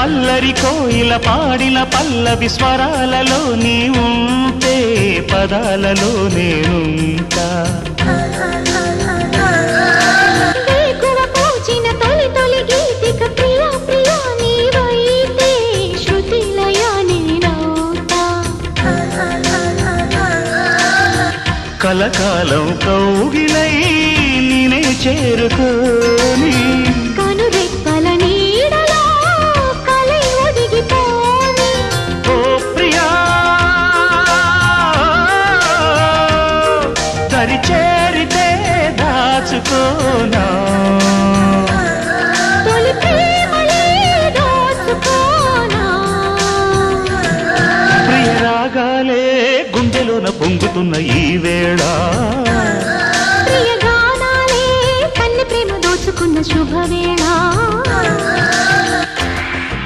అల్లరి కోయిల పాడిన పల్లవి స్వరాలలో నీ ఉంటే పదాలలో నేనుంటా కలకాలం కౌగిలై నేనే చేరుకోని కనురెప్పల నీడలో కలై ఒదిగిపోని ఓ ప్రియా దరి చేరితే దాచుకోనా తొలి ప్రేమలే దోచుకోనా ప్రియ రాగాలే గుండెలోన పొంగుతున్న ఈ వేళ ప్రియ గానాలే కన్నె ప్రేమ దోచుకున్న శుభవేళ